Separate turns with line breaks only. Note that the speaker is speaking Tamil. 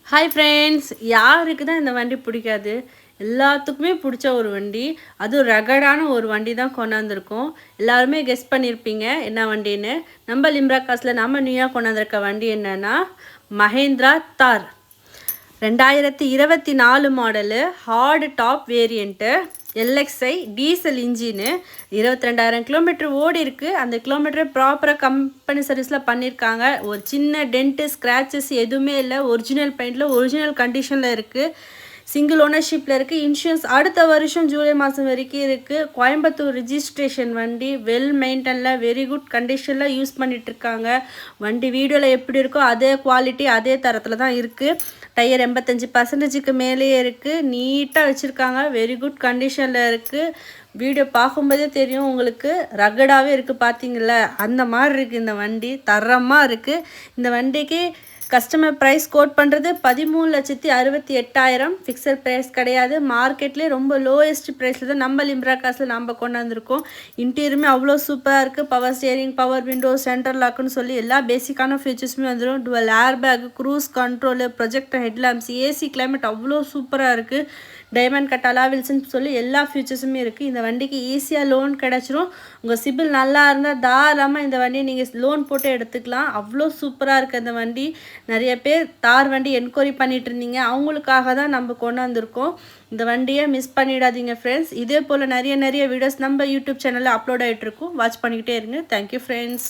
ஹாய் ஃப்ரெண்ட்ஸ், யாருக்கு தான் இந்த வண்டி பிடிக்காது? எல்லாத்துக்குமே பிடிச்ச ஒரு வண்டி, அதுவும் ரகடான ஒரு வண்டி தான் கொண்டாந்துருக்கோம். எல்லாருமே கெஸ் பண்ணியிருப்பீங்க என்ன வண்டின்னு. நம்ம லிம்ரா காசில் நம்ம நியூயாக கொண்டாந்துருக்க வண்டி என்னென்னா மஹேந்திரா தார் 2024 model, hard top variant, LXI diesel engine, 22,000 kilometre ஓடி இருக்குது. அந்த கிலோமீட்டர் ப்ராப்பராக கம்பெனி சர்வீஸில் பண்ணியிருக்காங்க. ஒரு சின்ன டென்ட்டு ஸ்க்ராச்சஸ் எதுவுமே இல்லை. ஒரிஜினல் பெயிண்டில் ஒரிஜினல் கண்டிஷனில் இருக்குது. சிங்கிள் ஓனர்ஷிப்பில் இருக்குது. இன்சூரன்ஸ் அடுத்த வருஷம் ஜூலை மாதம் வரைக்கும் இருக்குது. கோயம்புத்தூர் ரிஜிஸ்ட்ரேஷன் வண்டி, வெல் மெயின்டனில் வெரி குட் கண்டிஷனில் யூஸ் பண்ணிகிட்ருக்காங்க. வண்டி வீடியோவில் எப்படி இருக்கோ அதே குவாலிட்டி அதே தரத்தில் தான் இருக்குது. டயர் 85% மேலேயே இருக்குது. நீட்டாக வச்சுருக்காங்க. வெரி குட் கண்டிஷனில் இருக்குது. வீடியோ பார்க்கும்போதே தெரியும் உங்களுக்கு, ரகடாகவே இருக்குது. பார்த்தீங்களா, அந்த மாதிரி இருக்குது. இந்த வண்டி தரமாக இருக்குது. இந்த வண்டிக்கு கஸ்டமர் ப்ரைஸ் கோட் பண்ணுறது 13,68,000. ஃபிக்ஸட் ப்ரைஸ் கிடையாது. மார்க்கெட்லேயே ரொம்ப லோயஸ்ட் ப்ரைஸில் தான் நம்ம லிம்ரா காசில் நம்ம கொண்டாந்துருக்கோம். இன்டீரியருமே அவ்வளோ சூப்பராக இருக்குது. Power steering, power window, centre லாக்குன்னு சொல்லி எல்லா பேசிக்கான ஃபீச்சர்ஸுமே வந்துடும். Dual air bag, cruise control, projector headlamps, AC climate அவ்வளோ சூப்பராக இருக்குது. டைமண்ட் கட் அலாவில்ஸ்ன்னு சொல்லி எல்லா ஃபியூச்சர்ஸுமே இருக்குது. இந்த வண்டிக்கு ஈஸியாக லோன் கிடச்சிரும். உங்கள் சிபில் நல்லா இருந்தால் தாராளமாக இந்த வண்டியை நீங்கள் லோன் போட்டு எடுத்துக்கலாம். அவ்வளோ சூப்பராக இருக்குது இந்த வண்டி. நிறைய பேர் தார் வண்டி என்கொயரி பண்ணிகிட்டு இருந்தீங்க, அவங்களுக்காக தான் நம்ம கொண்டாந்துருக்கோம். இந்த வண்டியை மிஸ் பண்ணிடாதீங்க ஃப்ரெண்ட்ஸ். இதே போல் நிறைய வீடியோஸ் நம்ம யூடியூப் சேனலில் அப்லோட் ஆகிட்டுருக்கும். வாட்ச் பண்ணிக்கிட்டே இருங்க. Thank you friends.